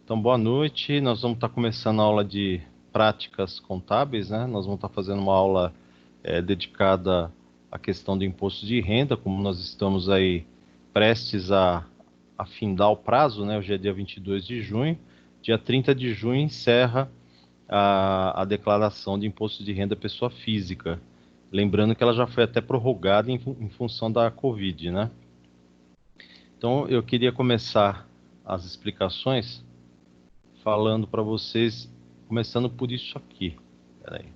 Então, boa noite. Nós vamos estar começando a aula de práticas contábeis, né? Nós vamos estar fazendo uma aula dedicada à questão do imposto de renda, como nós estamos aí prestes a findar o prazo, né? Hoje é dia 22 de junho. Dia 30 de junho encerra a declaração de imposto de renda pessoa física. Lembrando que ela já foi até prorrogada em função da Covid, né? Então, eu queria começar as explicações falando para vocês, começando por isso aqui. Peraí.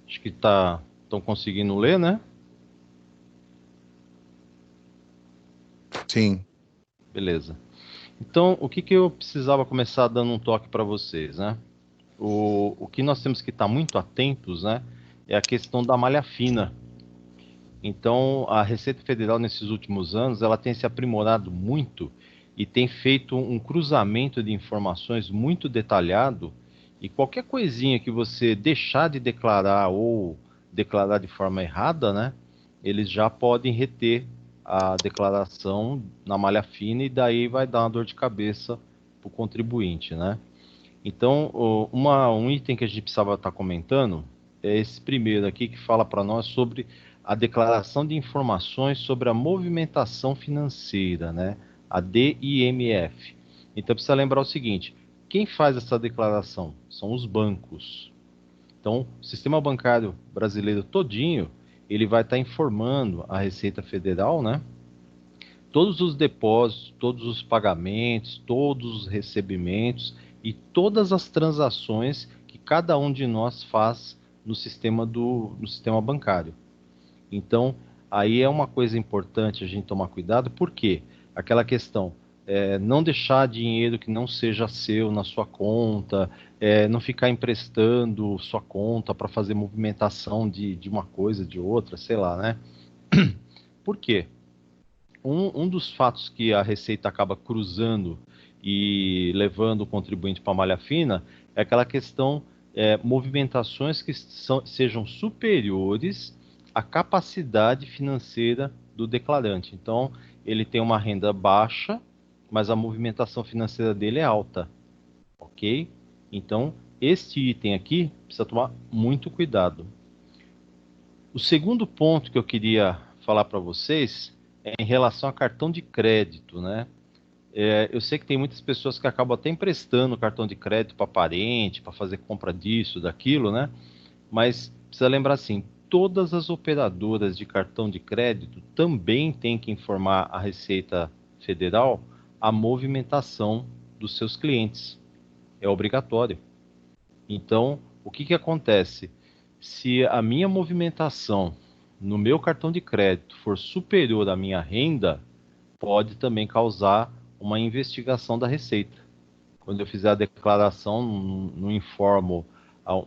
Acho que estão conseguindo ler, né? Sim. Beleza. Então, o que eu precisava começar dando um toque para vocês, né? O que nós temos que estar muito atentos, né? É a questão da malha fina. Então, a Receita Federal, nesses últimos anos, ela tem se aprimorado muito e tem feito um cruzamento de informações muito detalhado, e qualquer coisinha que você deixar de declarar ou declarar de forma errada, né, eles já podem reter a declaração na malha fina e daí vai dar uma dor de cabeça para o contribuinte, né? Então, um item que a gente precisava estar comentando é esse primeiro aqui que fala para nós sobre a declaração de informações sobre a movimentação financeira, né? A DIMF. Então, precisa lembrar o seguinte: quem faz essa declaração são os bancos. Então, o sistema bancário brasileiro todinho, ele vai estar informando a Receita Federal, né? Todos os depósitos, todos os pagamentos, todos os recebimentos e todas as transações que cada um de nós faz no sistema bancário. Então, aí é uma coisa importante a gente tomar cuidado, porque aquela questão, não deixar dinheiro que não seja seu na sua conta, não ficar emprestando sua conta para fazer movimentação de uma coisa, de outra, sei lá, né? Por quê? Um dos fatos que a Receita acaba cruzando e levando o contribuinte para a malha fina é aquela questão, movimentações que sejam superiores à capacidade financeira do declarante. Então, ele tem uma renda baixa, mas a movimentação financeira dele é alta, ok? Então, este item aqui precisa tomar muito cuidado. O segundo ponto que eu queria falar para vocês é em relação a cartão de crédito, né? Eu sei que tem muitas pessoas que acabam até emprestando cartão de crédito para parente, para fazer compra disso, daquilo, né? Mas precisa lembrar assim, todas as operadoras de cartão de crédito também têm que informar a Receita Federal a movimentação dos seus clientes. É obrigatório. Então, o que acontece? Se a minha movimentação no meu cartão de crédito for superior à minha renda, pode também causar uma investigação da Receita. Quando eu fizer a declaração, não informo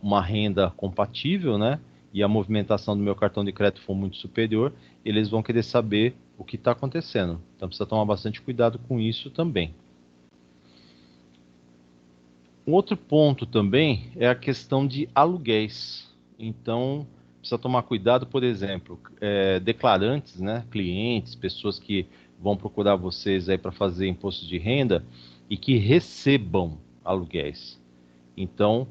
uma renda compatível, né? E a movimentação do meu cartão de crédito for muito superior, eles vão querer saber o que está acontecendo. Então precisa tomar bastante cuidado com isso também. Um outro ponto também é a questão de aluguéis. Então, precisa tomar cuidado, por exemplo, declarantes, né, clientes, pessoas que vão procurar vocês aí para fazer imposto de renda e que recebam aluguéis. Então,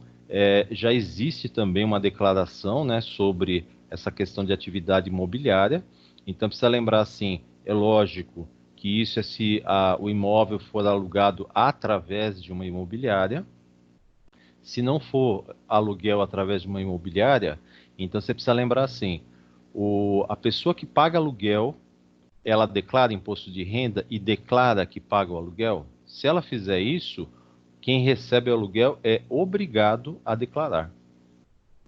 já existe também uma declaração, né, sobre essa questão de atividade imobiliária. Então, precisa lembrar assim, é lógico que isso é se o imóvel for alugado através de uma imobiliária. Se não for aluguel através de uma imobiliária, então você precisa lembrar assim: a pessoa que paga aluguel, ela declara imposto de renda e declara que paga o aluguel? Se ela fizer isso, quem recebe o aluguel é obrigado a declarar,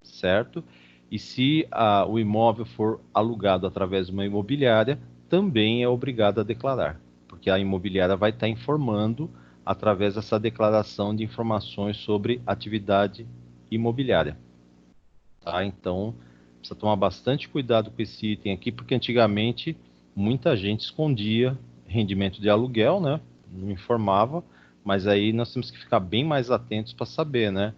certo? E se o imóvel for alugado através de uma imobiliária, também é obrigado a declarar, porque a imobiliária vai estar informando através dessa declaração de informações sobre atividade imobiliária. Tá? Então, precisa tomar bastante cuidado com esse item aqui, porque antigamente muita gente escondia rendimento de aluguel, né? Não informava, mas aí nós temos que ficar bem mais atentos para saber, né?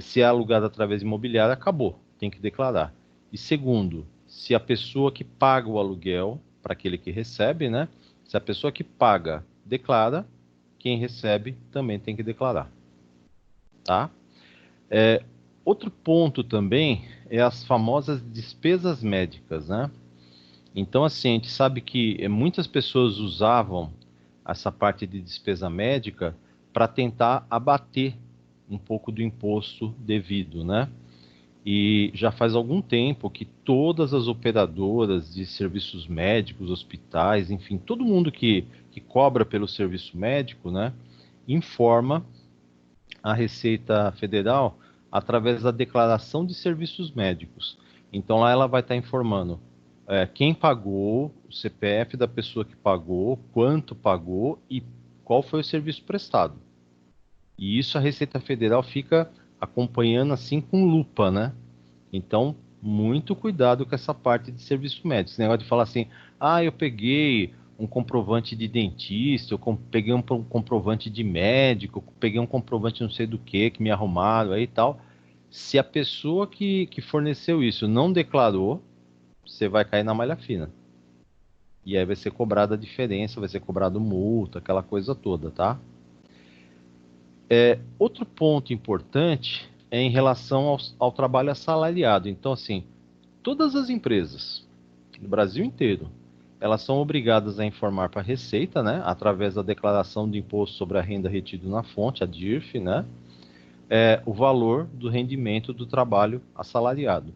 Se é alugado através de imobiliária, acabou, tem que declarar. E segundo, se a pessoa que paga o aluguel para aquele que recebe, né? Se a pessoa que paga declara, quem recebe também tem que declarar, tá? Outro ponto também é as famosas despesas médicas, né? Então, assim, a gente sabe que muitas pessoas usavam essa parte de despesa médica para tentar abater um pouco do imposto devido, né? E já faz algum tempo que todas as operadoras de serviços médicos, hospitais, enfim, todo mundo que cobra pelo serviço médico, né, informa a Receita Federal através da declaração de serviços médicos. Então lá ela vai estar informando quem pagou, o CPF da pessoa que pagou, quanto pagou e qual foi o serviço prestado. E isso a Receita Federal fica acompanhando assim com lupa, né? Então, muito cuidado com essa parte de serviço médico. Esse negócio de falar assim, eu peguei um comprovante de dentista, peguei um comprovante de médico, peguei um comprovante não sei do que me arrumaram aí e tal. Se a pessoa que forneceu isso não declarou, você vai cair na malha fina. E aí vai ser cobrada a diferença, vai ser cobrado multa, aquela coisa toda, tá? Outro ponto importante é em relação ao trabalho assalariado. Então, assim, todas as empresas no Brasil inteiro, elas são obrigadas a informar para a Receita, né, através da declaração de imposto sobre a renda retido na fonte, a DIRF, né, o valor do rendimento do trabalho assalariado.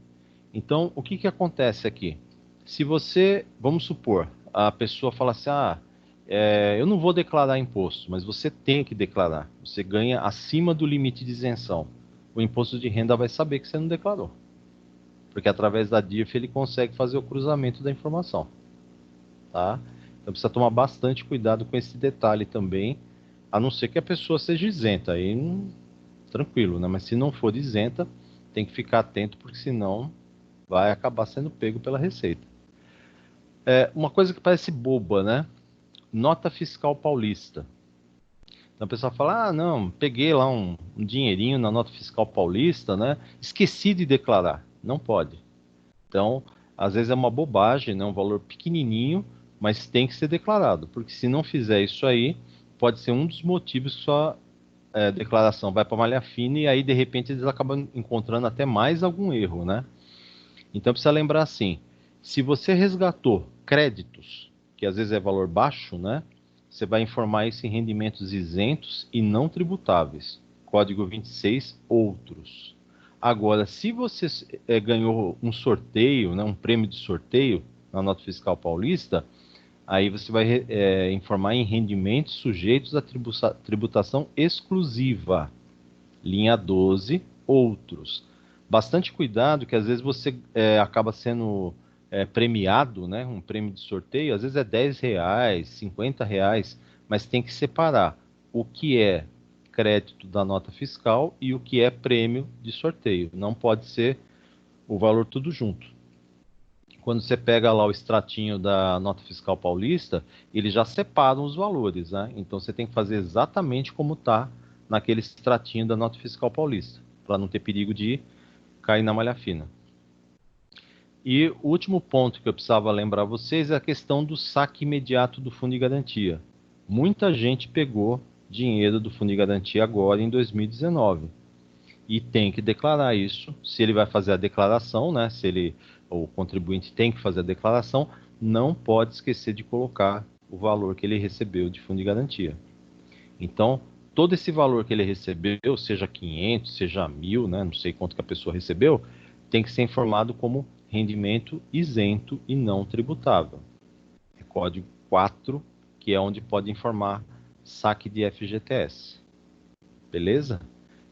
Então, o que acontece aqui? Se você, vamos supor, a pessoa fala assim, eu não vou declarar imposto, mas você tem que declarar. Você ganha acima do limite de isenção. O imposto de renda vai saber que você não declarou. Porque através da DIRF ele consegue fazer o cruzamento da informação. Tá? Então precisa tomar bastante cuidado com esse detalhe também, a não ser que a pessoa seja isenta. Aí, tranquilo, né? Mas se não for isenta, tem que ficar atento, porque senão vai acabar sendo pego pela Receita. Uma coisa que parece boba, né? Nota fiscal paulista. Então a pessoa fala, não, peguei lá um dinheirinho na nota fiscal paulista, né? Esqueci de declarar. Não pode. Então, às vezes é uma bobagem, né? Um valor pequenininho, mas tem que ser declarado, porque se não fizer isso aí, pode ser um dos motivos que sua declaração vai para malha fina e aí de repente eles acabam encontrando até mais algum erro, né? Então precisa lembrar assim, se você resgatou créditos, que às vezes é valor baixo, né? Você vai informar isso em rendimentos isentos e não tributáveis. Código 26, outros. Agora, se você ganhou um sorteio, né, um prêmio de sorteio na nota fiscal paulista, aí você vai informar em rendimentos sujeitos à tributação exclusiva. Linha 12, outros. Bastante cuidado, que às vezes você acaba sendo premiado, né? Um prêmio de sorteio, às vezes é R$ 10, R$ 50, mas tem que separar o que é crédito da nota fiscal e o que é prêmio de sorteio. Não pode ser o valor tudo junto. Quando você pega lá o extratinho da nota fiscal paulista, eles já separam os valores, né? Então você tem que fazer exatamente como está naquele extratinho da nota fiscal paulista, para não ter perigo de cair na malha fina. E o último ponto que eu precisava lembrar vocês é a questão do saque imediato do Fundo de Garantia. Muita gente pegou dinheiro do Fundo de Garantia agora em 2019 e tem que declarar isso. Se ele vai fazer a declaração, né? O contribuinte tem que fazer a declaração, não pode esquecer de colocar o valor que ele recebeu de fundo de garantia. Então, todo esse valor que ele recebeu, seja 500, seja 1.000, né? Não sei quanto que a pessoa recebeu, tem que ser informado como rendimento isento e não tributável. É código 4, que é onde pode informar saque de FGTS. Beleza?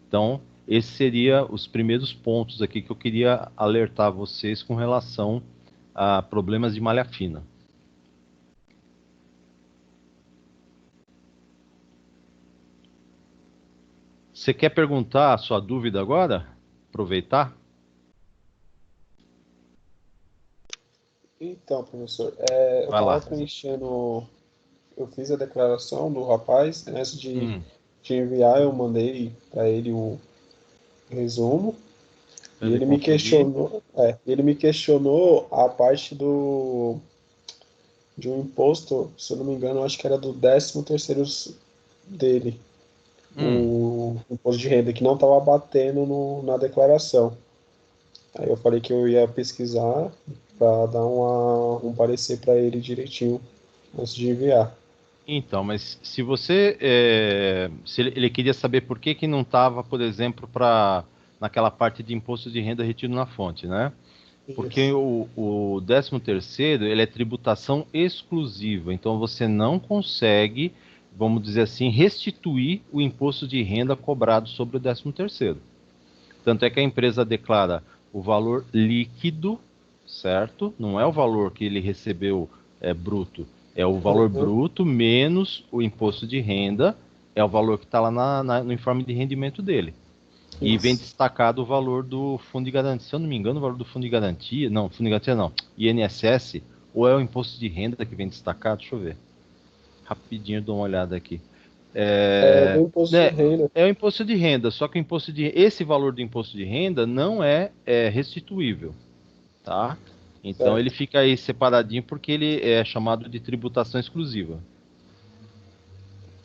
Então, esses seriam os primeiros pontos aqui que eu queria alertar vocês com relação a problemas de malha fina. Você quer perguntar a sua dúvida agora? Aproveitar? Então, professor, eu Vai estava lá. preenchendo, eu fiz a declaração do rapaz, né, antes Hum, de enviar, eu mandei para ele o resumo, pra e ele conferir. ele me questionou a parte de um imposto, se eu não me engano, eu acho que era do 13º dele, Hum. o imposto de renda, que não estava batendo na declaração. Aí eu falei que eu ia pesquisar para dar um parecer para ele direitinho antes de enviar. Então, mas se você, se ele queria saber por que que não estava, por exemplo, para naquela parte de imposto de renda retido na fonte, né? Porque Isso. o 13º, ele é tributação exclusiva, então você não consegue, vamos dizer assim, restituir o imposto de renda cobrado sobre o 13º. Tanto é que a empresa declara o valor líquido, certo? Não é o valor que ele recebeu bruto, é o valor Uhum. bruto menos o imposto de renda, é o valor que está lá no informe de rendimento dele. E vem Isso. destacado o valor do fundo de garantia. Se eu não me engano, o valor do fundo de garantia. Não, fundo de garantia não. INSS, ou é o imposto de renda que vem destacado? Deixa eu ver. Rapidinho dou uma olhada aqui. É É, do imposto de né, renda, é o imposto de renda, só que esse valor do imposto de renda não é restituível, tá? Então ele certo? fica aí separadinho porque ele é chamado de tributação exclusiva.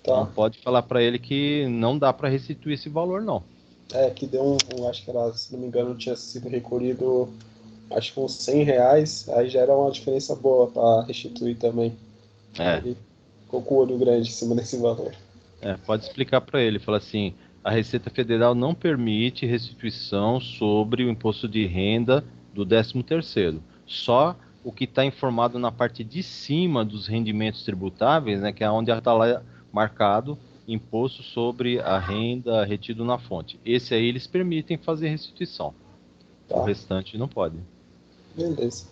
Então Tá. pode falar para ele que não dá para restituir esse valor, não. É, que deu acho que era, se não me engano, tinha sido recolhido, acho que uns R$ 100, aí já era uma diferença boa para restituir também. Aí É, ele ficou com o olho grande em cima desse valor. pode explicar para ele, fala assim, a Receita Federal não permite restituição sobre o imposto de renda do 13º. Só o que está informado na parte de cima dos rendimentos tributáveis, né, que é onde está lá marcado imposto sobre a renda retido na fonte. Esse aí eles permitem fazer restituição. O Tá, restante não pode, beleza.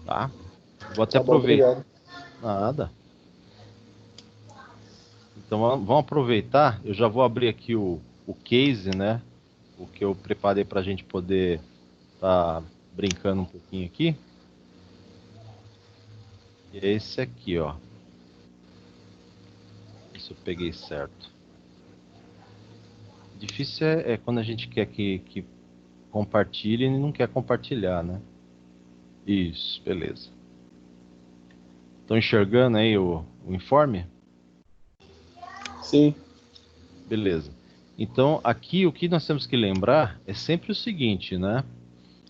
tá? Vou até Tá bom, aproveitar. obrigado. Nada. Então vamos aproveitar. Eu já vou abrir aqui o case, né? O que eu preparei para a gente poder estar brincando um pouquinho aqui. E é esse aqui, ó. Ver se eu peguei certo. Difícil é quando a gente quer que compartilhe e não quer compartilhar, né? Isso, beleza. Estão enxergando aí o informe? Sim, Beleza. Então, aqui o que nós temos que lembrar é sempre o seguinte, né?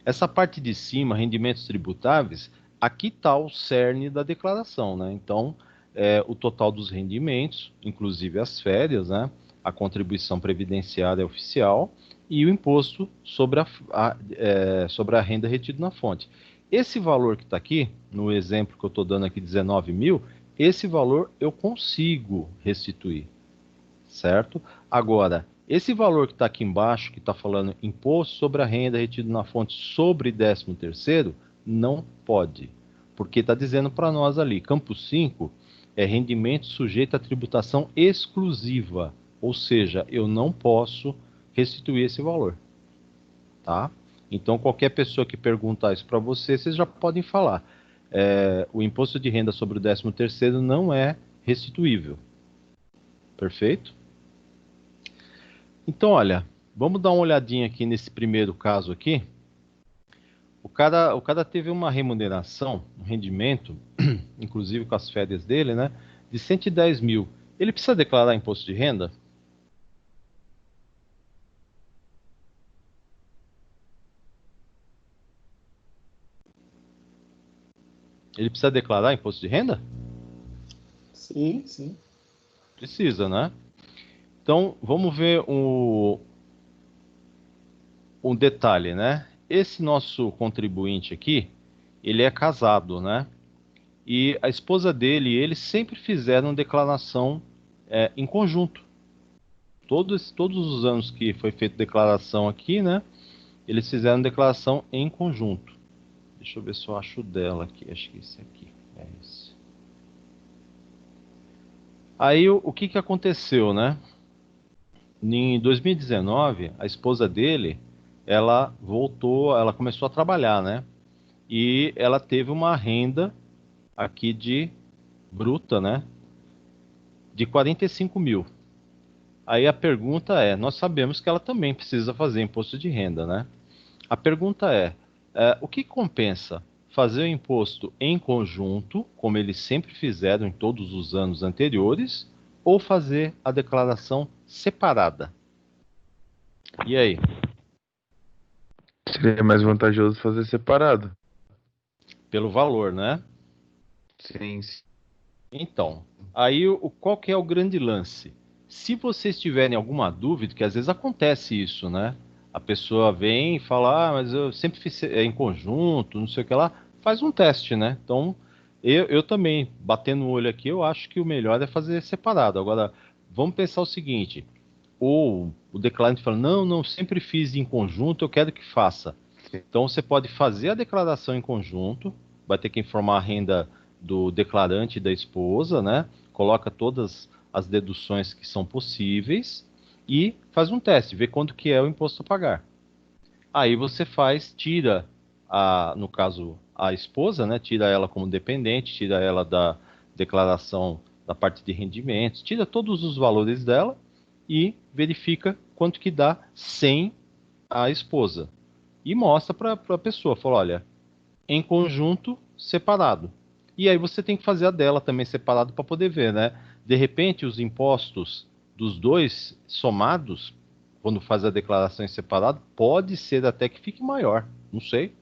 Essa parte de cima, rendimentos tributáveis, aqui está o cerne da declaração, né? Então, o total dos rendimentos, inclusive as férias, né? A contribuição previdenciária oficial e o imposto sobre a renda retida na fonte. Esse valor que está aqui, no exemplo que eu estou dando aqui, 19 mil, esse valor eu consigo restituir, certo? Agora, esse valor que está aqui embaixo, que está falando imposto sobre a renda retido na fonte sobre 13º, não pode. Porque está dizendo para nós ali, campo 5 é rendimento sujeito à tributação exclusiva. Ou seja, eu não posso restituir esse valor, tá? Então, qualquer pessoa que perguntar isso para você, vocês já podem falar. O imposto de renda sobre o 13º não é restituível. Perfeito? Então, olha, vamos dar uma olhadinha aqui nesse primeiro caso aqui. O cara teve uma remuneração, um rendimento, inclusive com as férias dele, né? De 110 mil. Ele precisa declarar imposto de renda? Ele precisa declarar imposto de renda? sim, sim. Precisa, né? Então, vamos ver um detalhe, né? Esse nosso contribuinte aqui, ele é casado, né? E a esposa dele e ele sempre fizeram declaração em conjunto. Todos os anos que foi feita declaração aqui, né? Eles fizeram declaração em conjunto. Deixa eu ver se eu acho dela aqui. Acho que esse aqui. É esse. Aí o que que aconteceu, né? Em 2019, a esposa dele, ela voltou, ela começou a trabalhar, né? E ela teve uma renda aqui de bruta, né? De 45 mil. Aí a pergunta é, nós sabemos que ela também precisa fazer imposto de renda, né? A pergunta é, o que compensa? fazer o imposto em conjunto, como eles sempre fizeram em todos os anos anteriores, ou fazer a declaração separada. E aí? Seria mais vantajoso fazer separado. Pelo valor, né? Sim. Então, aí qual que é o grande lance? Se vocês tiverem alguma dúvida, que às vezes acontece isso, né? A pessoa vem e fala, mas eu sempre fiz em conjunto, não sei o que lá, faz um teste, né? Então, eu também, batendo o olho aqui, eu acho que o melhor é fazer separado. Agora, vamos pensar o seguinte, ou o declarante fala, não, sempre fiz em conjunto, eu quero que faça. Então, você pode fazer a declaração em conjunto, vai ter que informar a renda do declarante e da esposa, né? Coloca todas as deduções que são possíveis e faz um teste, vê quanto que é o imposto a pagar. Aí você tira no caso, a esposa, né? Tira ela como dependente, tira ela da declaração da parte de rendimentos, tira todos os valores dela e verifica quanto que dá sem a esposa. E mostra para a pessoa, fala, olha, em conjunto, separado. E aí você tem que fazer a dela também separado para poder ver, né? De repente, os impostos dos dois somados, quando faz a declaração em separado, pode ser até que fique maior. Não sei.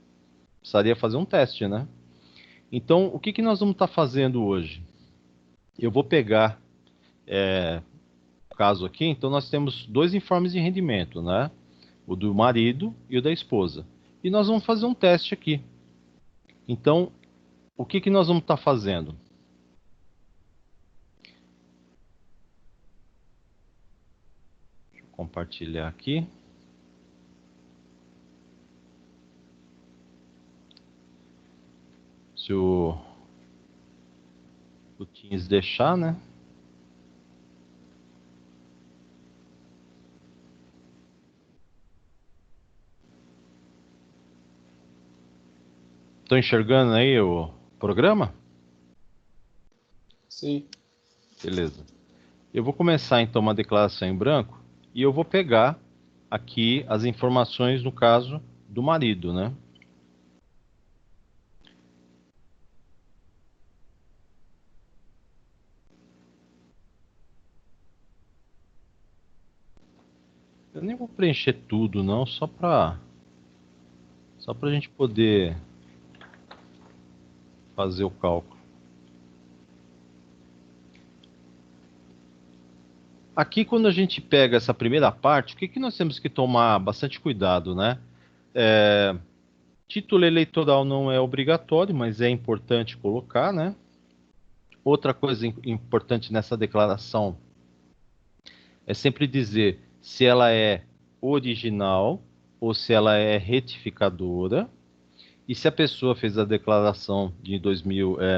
Precisaria fazer um teste, né? Então, o que, que nós vamos estar fazendo hoje? Eu vou pegar o caso aqui. Então, nós temos dois informes de rendimento, né? O do marido e o da esposa. E nós vamos fazer um teste aqui. Então, o que, que nós vamos estar fazendo? Deixa eu compartilhar aqui. Se o Teams deixar, né? Estão enxergando aí o programa? Sim. Beleza. Eu vou começar então uma declaração em branco e eu vou pegar aqui as informações no caso do marido, né? Eu nem vou preencher tudo não, só para a gente poder fazer o cálculo. Aqui, quando a gente pega essa primeira parte, o que, que nós temos que tomar bastante cuidado, né? Título eleitoral não é obrigatório, mas é importante colocar, né? Outra coisa importante nessa declaração é sempre dizer se ela é original ou se ela é retificadora. E se a pessoa fez a declaração de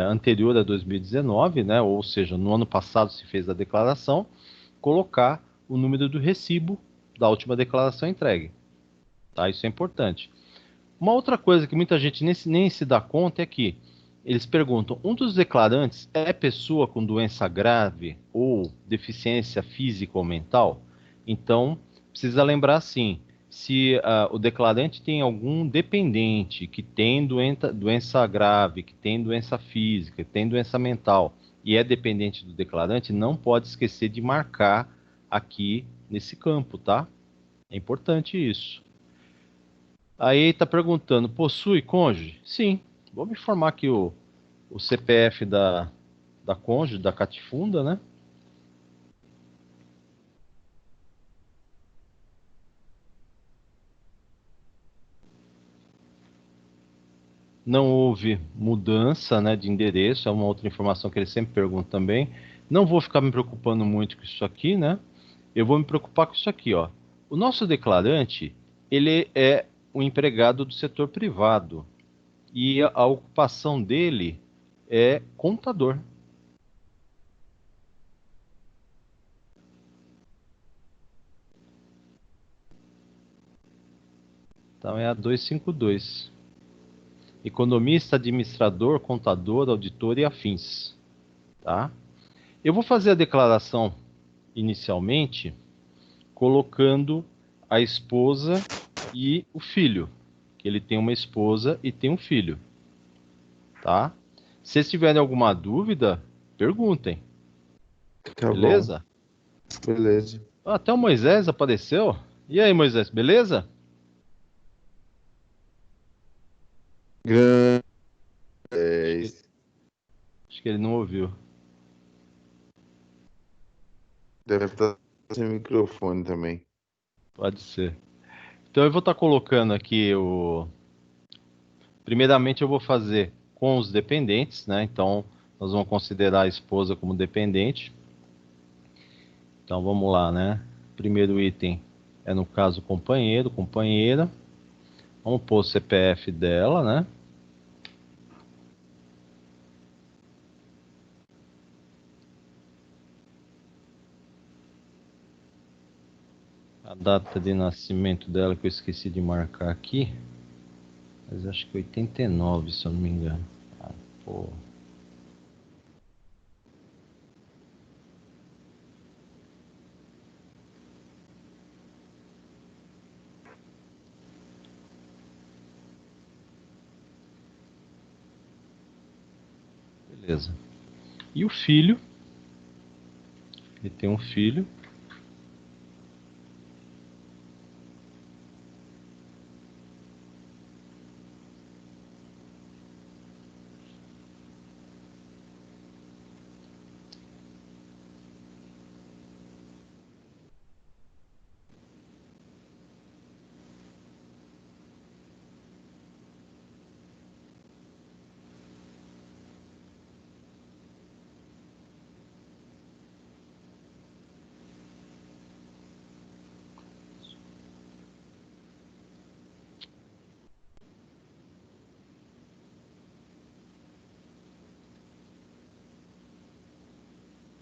anterior a 2019, né, ou seja, no ano passado se fez a declaração, colocar o número do recibo da última declaração entregue. Tá? Isso é importante. Uma outra coisa que muita gente nem se dá conta é que eles perguntam: um dos declarantes é pessoa com doença grave ou deficiência física ou mental? Então, precisa lembrar assim: se o declarante tem algum dependente que tem doença grave, que tem doença física, que tem doença mental e é dependente do declarante, não pode esquecer de marcar aqui nesse campo, tá? É importante isso. Aí está perguntando: possui cônjuge? Sim. Vou informar aqui o CPF da cônjuge, da catifunda, né? Não houve mudança, né, de endereço, é uma outra informação que ele sempre pergunta também. Não vou ficar me preocupando muito com isso aqui, né? Eu vou me preocupar com isso aqui, ó. O nosso declarante, ele é um empregado do setor privado e a ocupação dele é contador. Então é a 252. Economista, administrador, contador, auditor e afins, tá? Eu vou fazer a declaração inicialmente colocando a esposa e o filho, que ele tem uma esposa e tem um filho. tá? Se vocês tiverem alguma dúvida, perguntem, Tá beleza? bom. Beleza. Até o Moisés apareceu. E aí, Moisés, beleza? Grande. Acho que, acho que ele não ouviu. Deve estar sem microfone também. Pode ser. Então eu vou estar colocando aqui o. Primeiramente eu vou fazer com os dependentes, né? Então nós vamos considerar a esposa como dependente. Então vamos lá, né? Primeiro item é no caso companheiro, companheira. Vamos pôr o CPF dela, né? A data de nascimento dela que eu esqueci de marcar aqui. Mas acho que 89, se eu não me engano. Ah, pô. Beleza. E o filho? Ele tem um filho.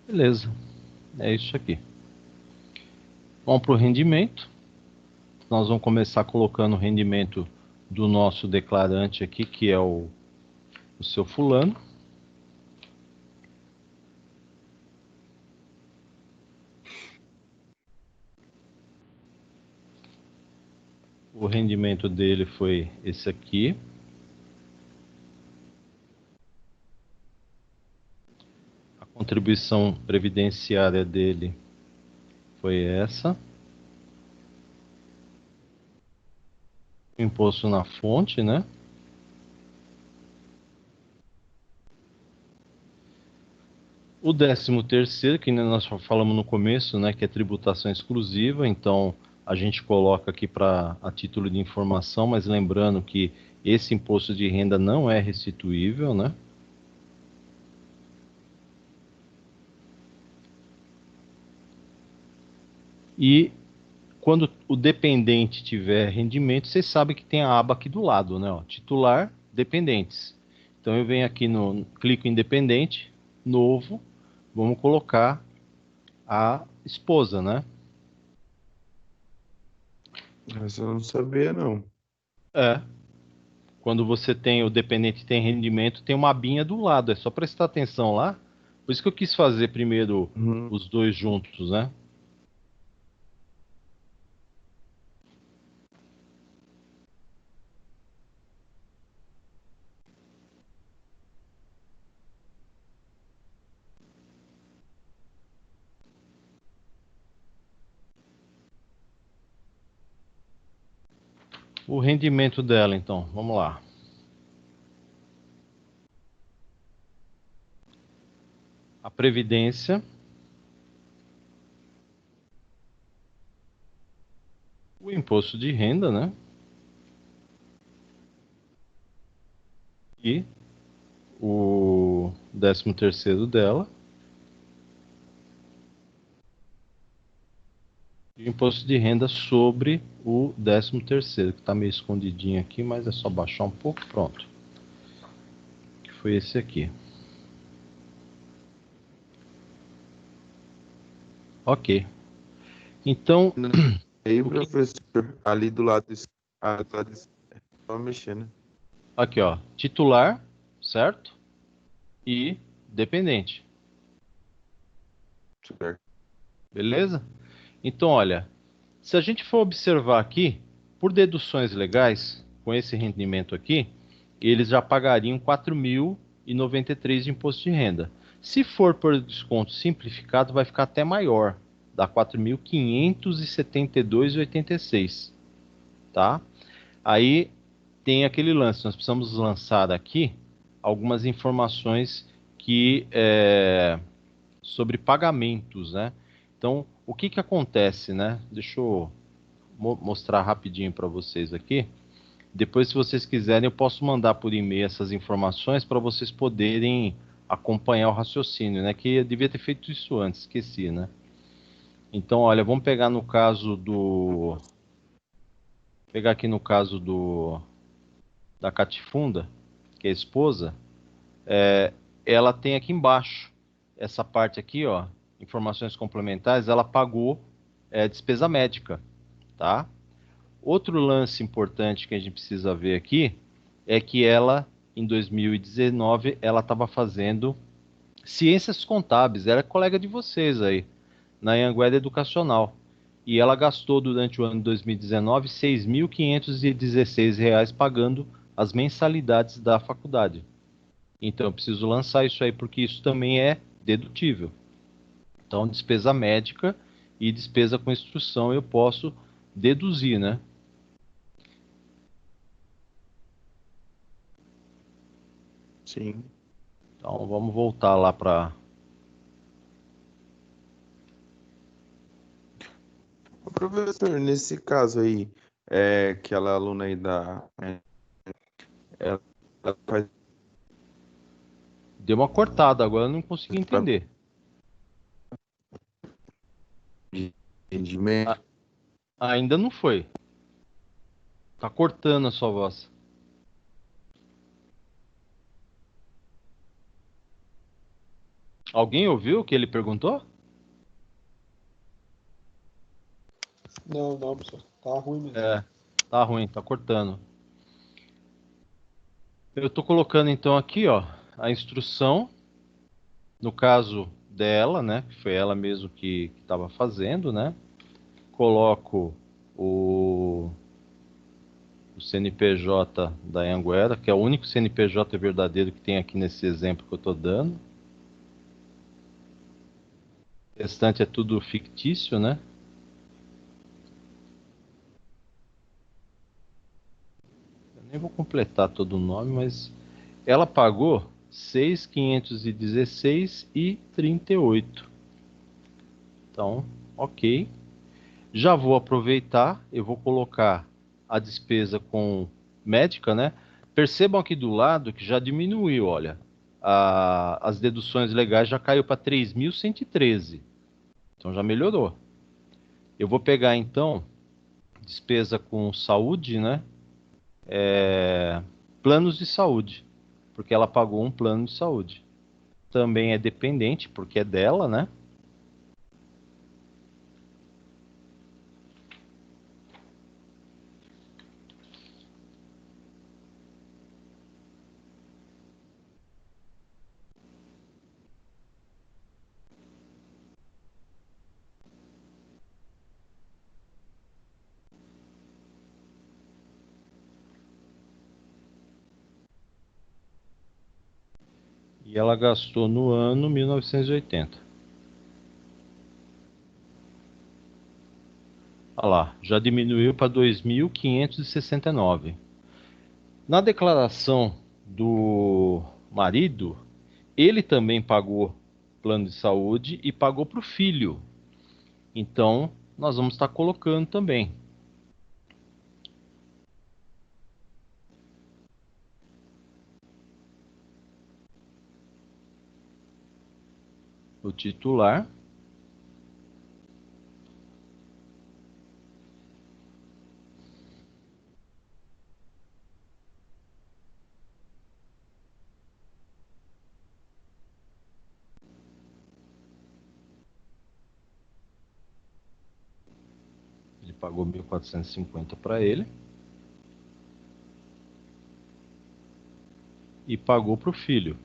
Beleza. É isso aqui. Vamos para o rendimento. Nós vamos começar colocando o rendimento do nosso declarante aqui, que é o seu fulano. O rendimento dele foi esse aqui. A contribuição previdenciária dele foi essa. O imposto na fonte, né? O 13º, que nós falamos no começo, né, que é tributação exclusiva, então a gente coloca aqui a título de informação, mas lembrando que esse imposto de renda não é restituível, né? E quando o dependente tiver rendimento, vocês sabem que tem a aba aqui do lado, né? Ó, titular, dependentes. Então eu venho aqui clico em dependente, novo, vamos colocar a esposa, né? Essa eu não sabia, não. É. Quando você tem o dependente tem rendimento, tem uma abinha do lado. É só prestar atenção lá. Por isso que eu quis fazer primeiro Uhum. os dois juntos, né? O rendimento dela, então, vamos lá. A previdência, o imposto de renda, né? E o 13º dela. E o imposto de renda sobre o 13º, que está meio escondidinho aqui, mas é só baixar um pouco, pronto. Que foi esse aqui. Ok. Então, Aí, o que... professor, ali do lado, só mexendo. aqui, ó, titular, certo? E dependente, Certo. beleza? Então, olha, se a gente for observar aqui, por deduções legais, com esse rendimento aqui, eles já pagariam 4.093 de imposto de renda. Se for por desconto simplificado, vai ficar até maior, dá 4.572,86, tá? Aí tem aquele lance, nós precisamos lançar aqui algumas informações que sobre pagamentos, né? Então, o que que acontece, né? Deixa eu mostrar rapidinho para vocês aqui. Depois, se vocês quiserem, eu posso mandar por e-mail essas informações para vocês poderem acompanhar o raciocínio, né? Que eu devia ter feito isso antes, esqueci, né? Então, olha, vamos pegar no caso do... Pegar aqui no caso da Catifunda, que é a esposa. Ela tem aqui embaixo, essa parte aqui, ó, informações complementares, ela pagou despesa médica, tá? Outro lance importante que a gente precisa ver aqui é que ela, em 2019, ela estava fazendo ciências contábeis, era colega de vocês aí, na Anhanguera Educacional. E ela gastou durante o ano de 2019 R$ 6.516 pagando as mensalidades da faculdade. Então eu preciso lançar isso aí porque isso também é dedutível. Então, despesa médica e despesa com instrução eu posso deduzir, né? Sim. Então vamos voltar lá para... Ô, professor, nesse caso aí, aquela aluna aí ela faz Deu uma cortada, agora eu não consegui pra entender. rendimento. A- Ainda não foi. Tá cortando a sua voz. Alguém ouviu o que ele perguntou? Não, não, professor. Tá ruim mesmo. É, tá ruim, tá cortando. Eu tô colocando então aqui, ó, a instrução, no caso dela, né, que foi ela mesmo que estava fazendo, né? Coloco o CNPJ da Anhanguera, que é o único CNPJ verdadeiro que tem aqui nesse exemplo que eu estou dando. O restante é tudo fictício, né? Eu nem vou completar todo o nome, mas ela pagou 6.516,38. Então, ok. Já vou aproveitar, eu vou colocar a despesa com médica, né? Percebam aqui do lado que já diminuiu, olha. As deduções legais já caiu para 3.113. Então já melhorou. Eu vou pegar então despesa com saúde, né? Planos de saúde, porque ela pagou um plano de saúde. Também é dependente, porque é dela, né? E ela gastou no ano 1980. Olha lá, já diminuiu para 2.569. Na declaração do marido, ele também pagou plano de saúde e pagou para o filho. Então, nós vamos estar colocando também o titular. Ele pagou 1.450 para ele e pagou para o filho.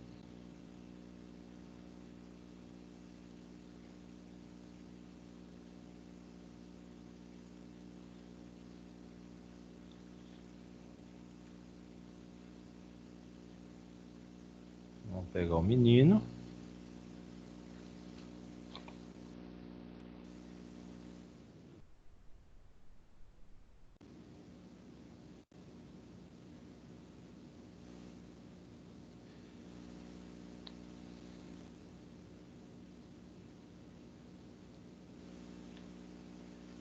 pegar o menino.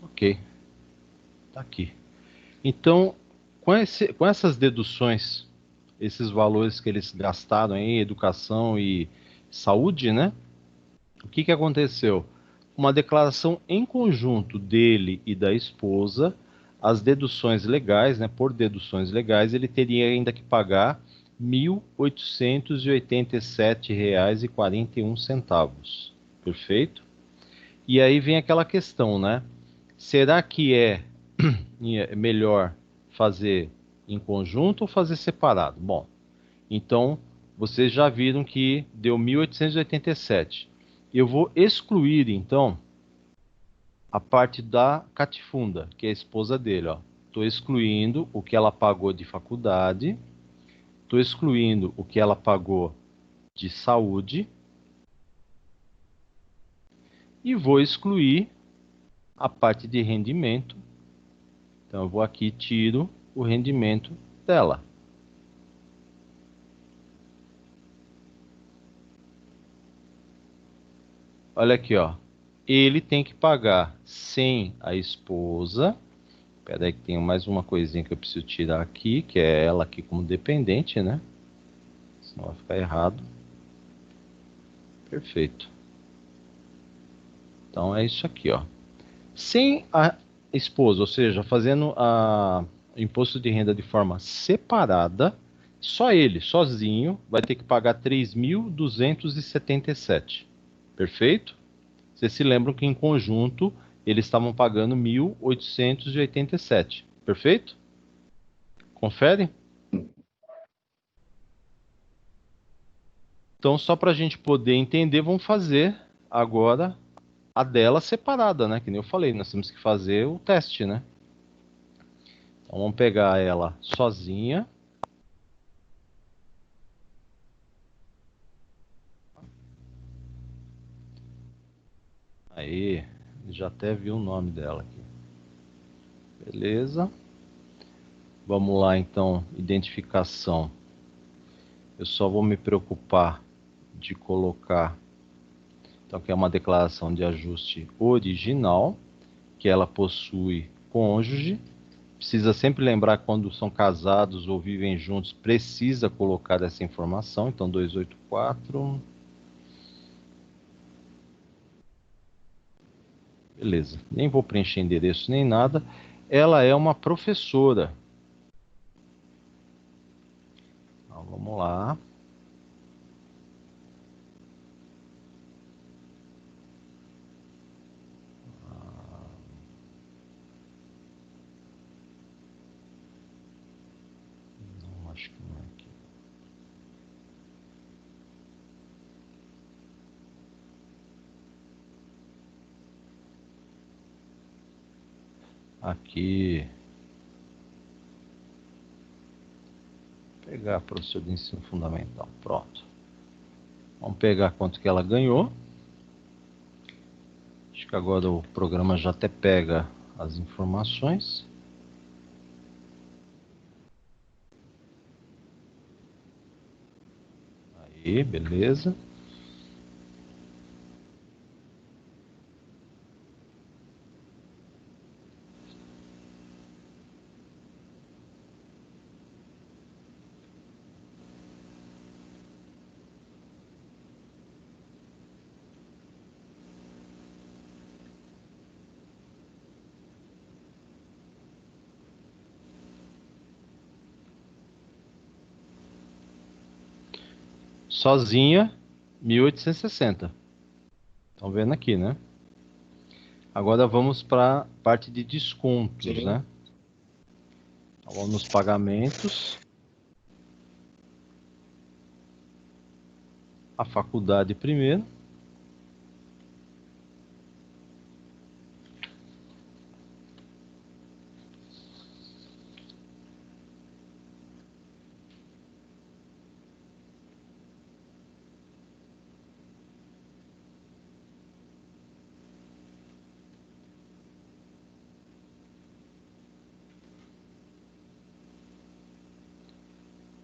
Ok, tá aqui. Então, com essas deduções, esses valores que eles gastaram em educação e saúde, né? O que que aconteceu? Uma declaração em conjunto dele e da esposa, as deduções legais, né? Por deduções legais, ele teria ainda que pagar R$ 1.887,41. Perfeito? E aí vem aquela questão, né? Será que é melhor fazer em conjunto ou fazer separado? Bom, então vocês já viram que deu 1.887. Eu vou excluir então a parte da Catifunda, que é a esposa dele, ó. Estou excluindo o que ela pagou de faculdade, estou excluindo o que ela pagou de saúde e vou excluir a parte de rendimento. Então eu vou aqui e tiro o rendimento dela. Olha aqui, ó. Ele tem que pagar sem a esposa. Espera aí que tem mais uma coisinha que eu preciso tirar aqui, que é ela aqui como dependente, né? Senão vai ficar errado. Perfeito. Então é isso aqui, ó. Sem a esposa, ou seja, fazendo o imposto de renda de forma separada, só ele, sozinho, vai ter que pagar 3.277. Perfeito? Vocês se lembram que em conjunto eles estavam pagando 1.887. Perfeito? Confere? Então, só para a gente poder entender, vamos fazer agora a dela separada, né? Que nem eu falei, nós temos que fazer o teste, né? Então, vamos pegar ela sozinha. Aí, já até vi o nome dela aqui. Beleza. Vamos lá, então, identificação. Eu só vou me preocupar de colocar, então, que é uma declaração de ajuste original, que ela possui cônjuge. Precisa sempre lembrar quando são casados ou vivem juntos, precisa colocar essa informação. Então, 284. Beleza. Nem vou preencher endereço nem nada. Ela é uma professora. Então, vamos lá. Não, acho que não é aqui. Aqui. Pegar professor de ensino fundamental. Pronto. Vamos pegar quanto que ela ganhou. Acho que agora o programa já até pega as informações. Aí, beleza. Sozinha, 1.860. Estão vendo aqui, né? Agora vamos para a parte de descontos, Sim. né? Então, vamos nos pagamentos. A faculdade primeiro.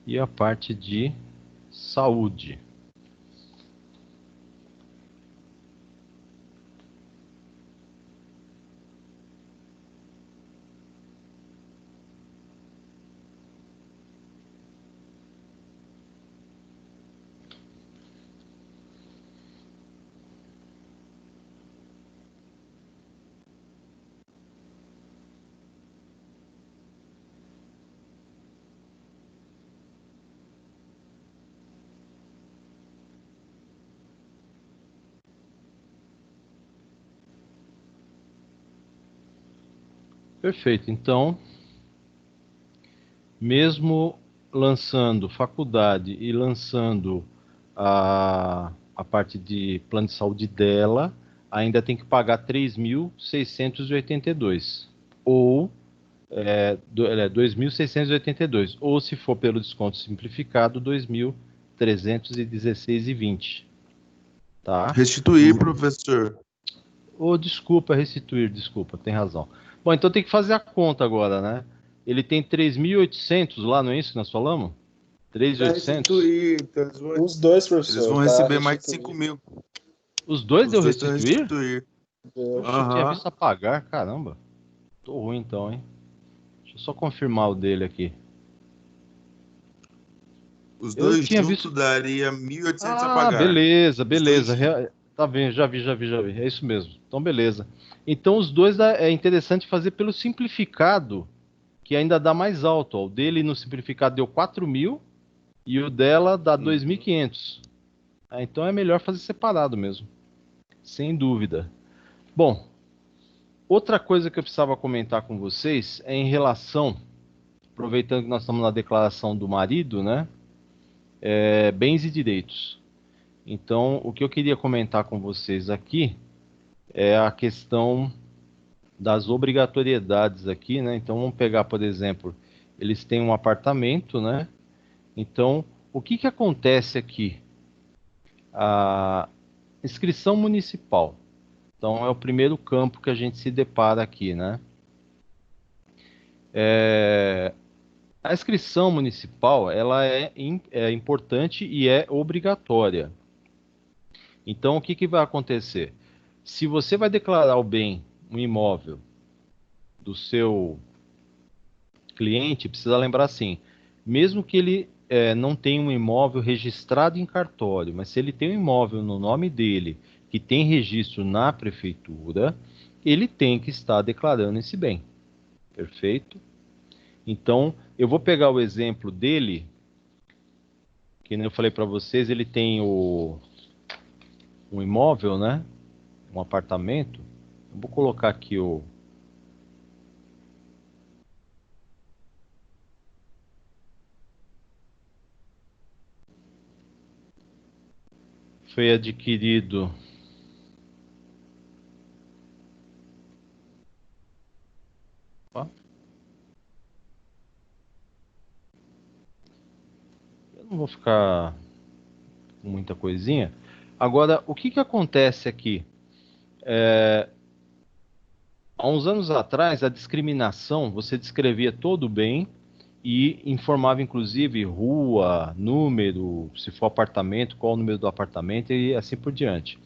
e a parte de saúde. Perfeito. Então, mesmo lançando faculdade e lançando a parte de plano de saúde dela, ainda tem que pagar 3.682 ou 2.682, ou se for pelo desconto simplificado, 2.316,20, tá? Restituir, professor. Ou desculpa, restituir, desculpa, tem razão. Bom, então tem que fazer a conta agora, né? Ele tem 3.800 lá, não é isso que nós falamos? Para 3.800? restituir, então Os dois, eles professor, vão tá receber mais de 5 restituído. mil. Os dois Os deu dois estão restituir? restituir. Deu. Oxe, eu tinha Aham. visto a pagar, caramba. Tô ruim então, hein? Deixa eu só confirmar o dele aqui. Os Eu dois tinha juntos visto. daria 1.800 a Ah, pagar. beleza, Os dois beleza. juntos. Tá vendo, já vi, já vi, já vi. É isso mesmo. Então, beleza. Então, os dois é interessante fazer pelo simplificado, que ainda dá mais alto. Ó. O dele no simplificado deu 4.000 e o dela dá Uhum. 2.500. Então, é melhor fazer separado mesmo, sem dúvida. Bom, outra coisa que eu precisava comentar com vocês é em relação, aproveitando que nós estamos na declaração do marido, né? Bens e direitos. Então, o que eu queria comentar com vocês aqui é a questão das obrigatoriedades aqui, né? Então, vamos pegar, por exemplo, eles têm um apartamento, né? Então, o que que acontece aqui? A inscrição municipal. Então, é o primeiro campo que a gente se depara aqui, né? A inscrição municipal, ela é importante e é obrigatória. Então, o que que vai acontecer? Se você vai declarar o bem, um imóvel, do seu cliente, precisa lembrar assim, mesmo que ele não tenha um imóvel registrado em cartório, mas se ele tem um imóvel no nome dele, que tem registro na prefeitura, ele tem que estar declarando esse bem. Perfeito? Então, eu vou pegar o exemplo dele, que nem eu falei para vocês, ele tem um imóvel, né? Um apartamento. Eu vou colocar aqui o foi adquirido. Ó, eu não vou ficar com muita coisinha. Agora, o que que acontece aqui? Há uns anos atrás, a discriminação, você descrevia todo bem e informava inclusive rua, número, se for apartamento, qual o número do apartamento e assim por diante.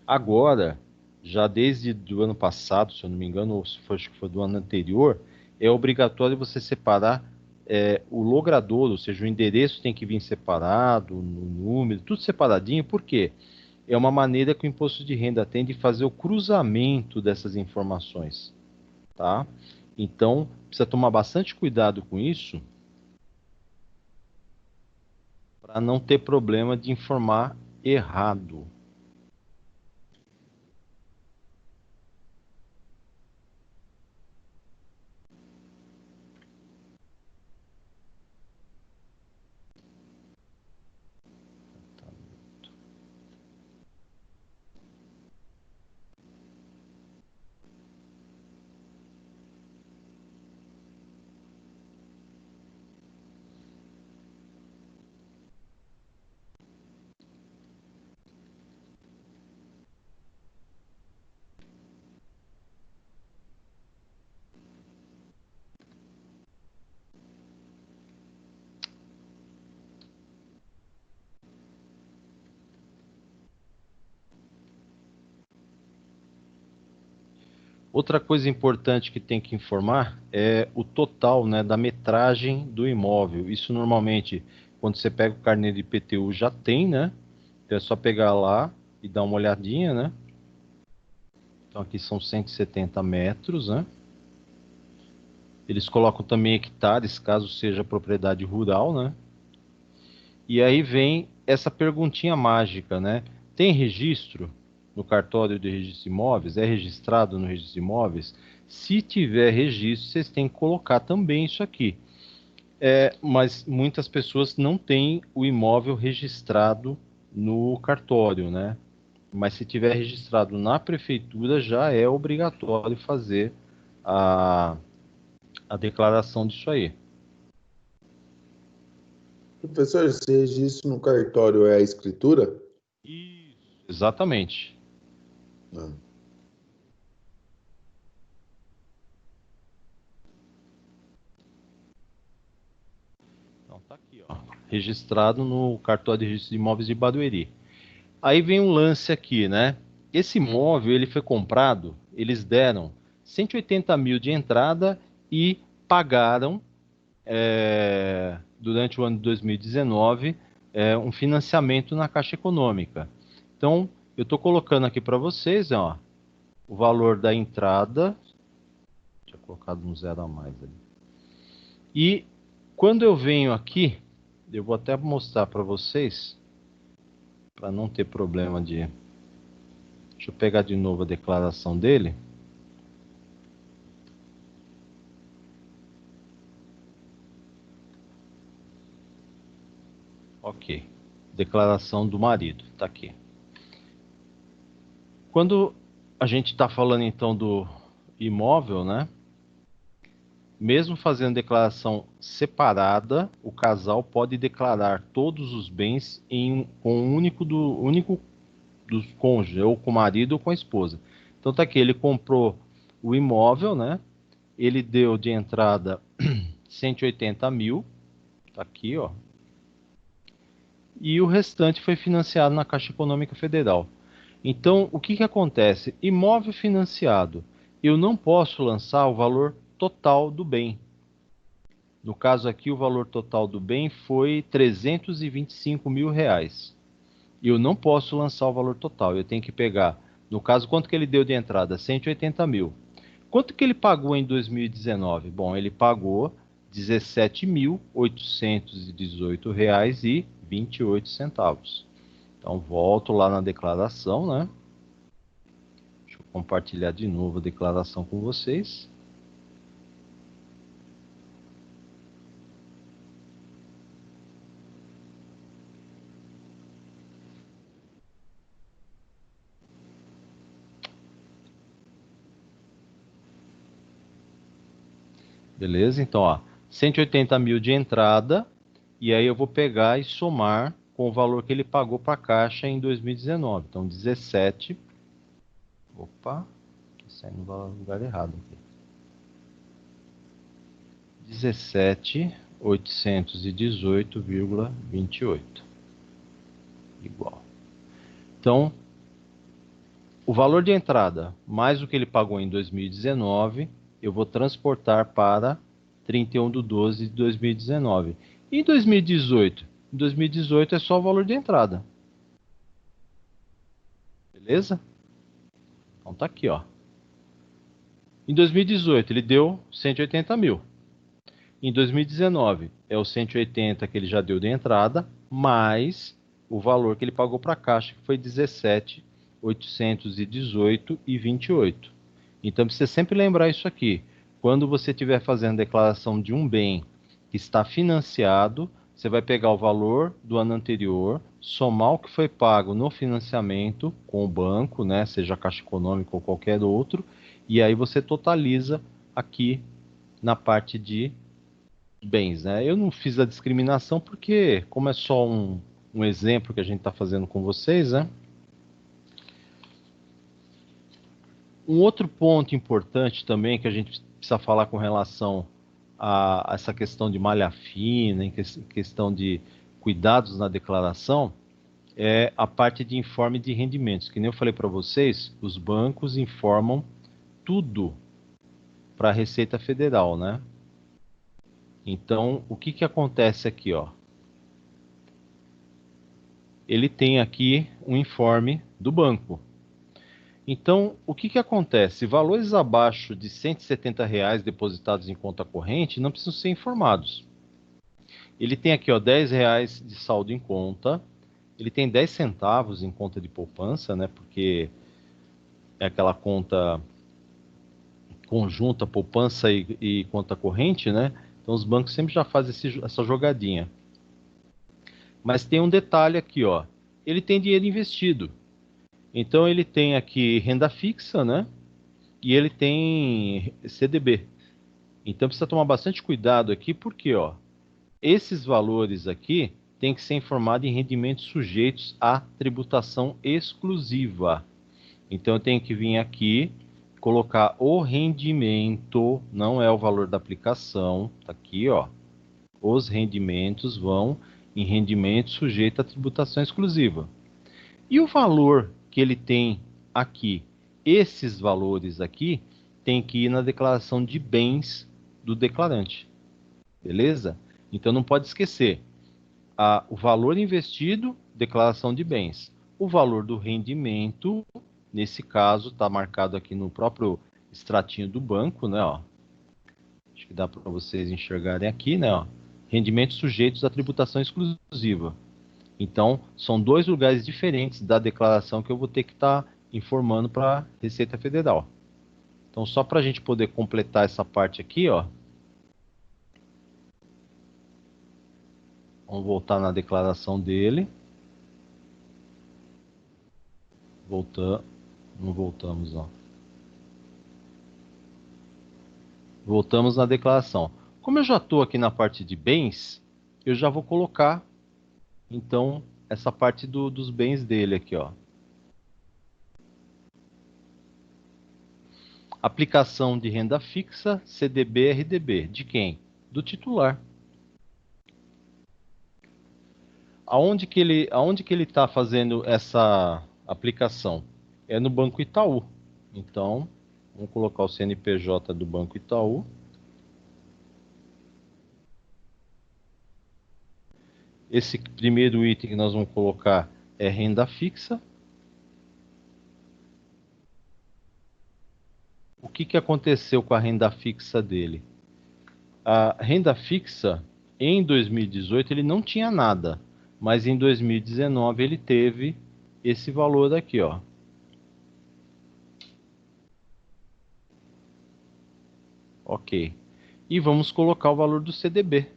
Agora, já desde o ano passado, se eu não me engano, ou se for, acho que foi do ano anterior, é obrigatório você separar o logrador, ou seja, o endereço tem que vir separado, o número, tudo separadinho, por quê? É uma maneira que o imposto de renda tem de fazer o cruzamento dessas informações, tá? Então, precisa tomar bastante cuidado com isso para não ter problema de informar errado. Outra coisa importante que tem que informar é o total, né, da metragem do imóvel. Isso normalmente, quando você pega o carnê de IPTU, já tem, né? Então é só pegar lá e dar uma olhadinha, né? Então aqui são 170 metros, né? Eles colocam também hectares, caso seja propriedade rural, né? E aí vem essa perguntinha mágica, né? Tem registro no cartório de registro de imóveis? É registrado no registro de imóveis? Se tiver registro, vocês têm que colocar também isso aqui. Mas muitas pessoas não têm o imóvel registrado no cartório, né? Mas se tiver registrado na prefeitura, já é obrigatório fazer a, a declaração disso aí. Professor, esse registro no cartório é a escritura? Isso. Exatamente. Ah. Então tá aqui, ó. Registrado no cartório de registro de imóveis de Barueri. Aí vem um lance aqui, né? Esse imóvel, ele foi comprado, eles deram 180 mil de entrada e pagaram, durante o ano de 2019, um financiamento na Caixa Econômica. Então, eu estou colocando aqui para vocês, ó, o valor da entrada. Tinha colocado um zero a mais ali. E quando eu venho aqui, eu vou até mostrar para vocês, para não ter problema de... Deixa eu pegar de novo a declaração dele. Ok. Declaração do marido, tá aqui. Quando a gente está falando então do imóvel, né? Mesmo fazendo declaração separada, o casal pode declarar todos os bens com um único dos cônjuges, ou com o marido ou com a esposa. Então tá aqui, ele comprou o imóvel, né? Ele deu de entrada 180 mil, tá aqui, ó. E o restante foi financiado na Caixa Econômica Federal. Então, o que que acontece? Imóvel financiado, eu não posso lançar o valor total do bem. No caso aqui, o valor total do bem foi 325 mil reais. E eu não posso lançar o valor total, eu tenho que pegar, no caso, quanto que ele deu de entrada? 180 mil. Quanto que ele pagou em 2019? Bom, ele pagou R$ 17.818,28. Então, volto lá na declaração, né? Deixa eu compartilhar de novo a declaração com vocês. Beleza? Então, ó, 180 mil de entrada, e aí eu vou pegar e somar com o valor que ele pagou para a Caixa em 2019. Então, 17. Opa, estou saindo no lugar errado aqui. 17.818,28. Igual. Então, o valor de entrada mais o que ele pagou em 2019, eu vou transportar para 31/12/2019. E em 2018? Em 2018 é só o valor de entrada. Beleza? Então tá aqui, ó. Em 2018 ele deu 180 mil. Em 2019 é o 180 que ele já deu de entrada, mais o valor que ele pagou para a Caixa, que foi 17.818,28. Então precisa sempre lembrar isso aqui. Quando você estiver fazendo declaração de um bem que está financiado, você vai pegar o valor do ano anterior, somar o que foi pago no financiamento com o banco, né, seja Caixa Econômica ou qualquer outro, e aí você totaliza aqui na parte de bens, né? Eu não fiz a discriminação porque, como é só um exemplo que a gente está fazendo com vocês, né? Um outro ponto importante também que a gente precisa falar com relação a essa questão de malha fina, em questão de cuidados na declaração, a parte de informe de rendimentos. Que nem eu falei para vocês, os bancos informam tudo para a Receita Federal, né? Então, o que acontece aqui, ó? Ele tem aqui um informe do banco. Então, o que acontece? Valores abaixo de R$ 170 depositados em conta corrente não precisam ser informados. Ele tem aqui, ó, R$ 10 de saldo em conta. Ele tem 10 centavos em conta de poupança, né? Porque é aquela conta conjunta, poupança e conta corrente, né? Então os bancos sempre já fazem essa jogadinha. Mas tem um detalhe aqui, ó. Ele tem dinheiro investido. Então ele tem aqui renda fixa, né? E ele tem CDB. Então precisa tomar bastante cuidado aqui, porque, ó, esses valores aqui têm que ser informados em rendimentos sujeitos à tributação exclusiva. Então eu tenho que vir aqui, colocar o rendimento, não é o valor da aplicação, tá aqui, ó. Os rendimentos vão em rendimento sujeito à tributação exclusiva. E o valor que ele tem aqui, esses valores aqui, tem que ir na declaração de bens do declarante. Beleza? Então não pode esquecer. O valor investido, declaração de bens. O valor do rendimento, nesse caso, está marcado aqui no próprio extratinho do banco, né? Ó. Acho que dá para vocês enxergarem aqui, né? Ó. Rendimentos sujeitos à tributação exclusiva. Então, são dois lugares diferentes da declaração que eu vou ter que estar informando para a Receita Federal. Então, só para a gente poder completar essa parte aqui, ó. Vamos voltar na declaração dele. Não voltamos, ó. Voltamos na declaração. Como eu já estou aqui na parte de bens, eu já vou colocar, então, essa parte dos bens dele aqui, ó. Aplicação de renda fixa, CDB, RDB. De quem? Do titular. Aonde que ele está fazendo essa aplicação? É no Banco Itaú. Então, vamos colocar o CNPJ do Banco Itaú. Esse primeiro item que nós vamos colocar é renda fixa. O que aconteceu com a renda fixa dele? A renda fixa, em 2018, ele não tinha nada, mas em 2019 ele teve esse valor aqui, ó. Ok. E vamos colocar o valor do CDB.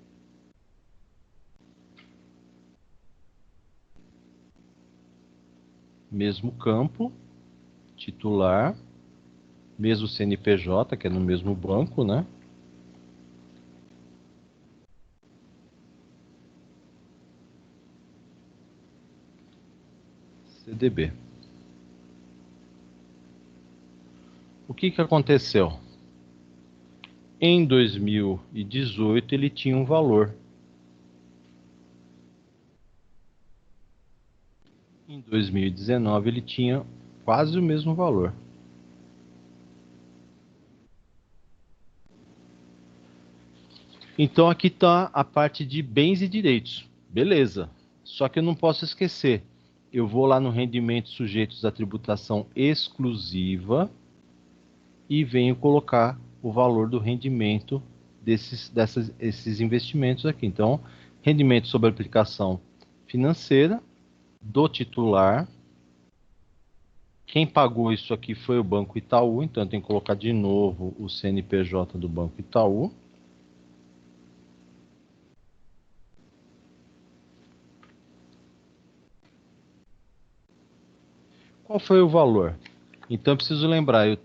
Mesmo campo, titular, mesmo CNPJ, que é no mesmo banco, né? CDB. O que aconteceu? Em 2018 ele tinha um valor. Em 2019 ele tinha quase o mesmo valor. Então aqui está a parte de bens e direitos. Beleza. Só que eu não posso esquecer. Eu vou lá no rendimento sujeitos à tributação exclusiva e venho colocar o valor do rendimento esses investimentos aqui. Então, rendimento sobre aplicação financeira do titular. Quem pagou isso aqui foi o Banco Itaú, então eu tenho que colocar de novo o CNPJ do Banco Itaú. Qual foi o valor? Então eu preciso lembrar, eu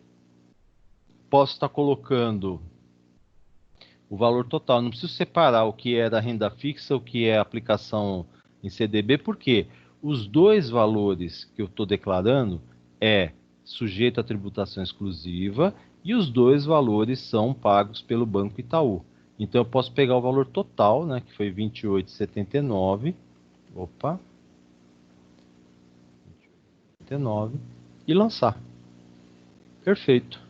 posso estar colocando o valor total, não preciso separar o que é da renda fixa, o que é aplicação em CDB, porque os dois valores que eu estou declarando é sujeito à tributação exclusiva e os dois valores são pagos pelo Banco Itaú. Então eu posso pegar o valor total, né, que foi 28,79. Opa. 29 e lançar. Perfeito.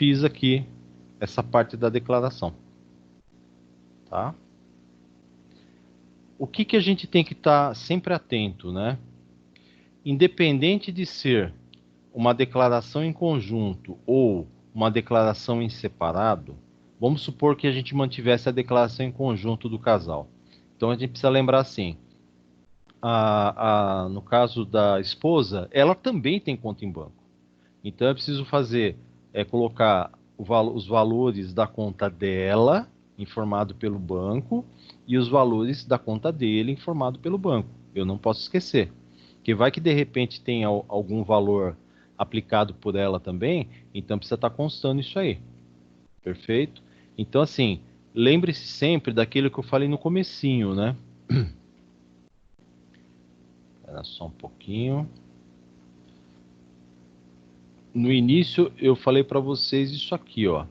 fiz aqui essa parte da declaração. Tá? O que a gente tem que estar sempre atento, né? Independente de ser uma declaração em conjunto ou uma declaração em separado, vamos supor que a gente mantivesse a declaração em conjunto do casal. Então a gente precisa lembrar assim, no caso da esposa, ela também tem conta em banco. Então eu preciso colocar os valores da conta dela, informado pelo banco, e os valores da conta dele, informado pelo banco. Eu não posso esquecer. Porque vai que de repente tem algum valor aplicado por ela também, então precisa estar constando isso aí. Perfeito? Então, assim, lembre-se sempre daquilo que eu falei no comecinho, né? Espera só um pouquinho. No início, eu falei para vocês isso aqui, ó.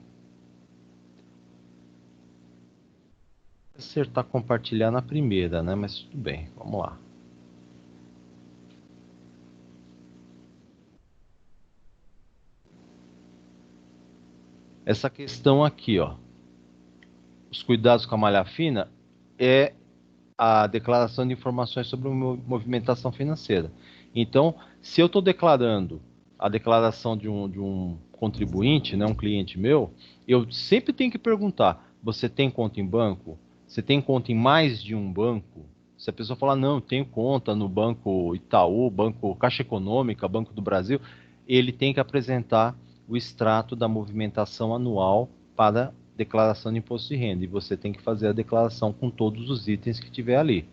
Acertar compartilhar na primeira, né? Mas tudo bem, vamos lá. Essa questão aqui, ó. Os cuidados com a malha fina é a declaração de informações sobre movimentação financeira. Então, se eu estou declarando a declaração de um contribuinte, né, um cliente meu, eu sempre tenho que perguntar: você tem conta em banco? Você tem conta em mais de um banco? Se a pessoa falar, não, eu tenho conta no Banco Itaú, Banco Caixa Econômica, Banco do Brasil, ele tem que apresentar o extrato da movimentação anual para declaração de imposto de renda. E você tem que fazer a declaração com todos os itens que tiver ali.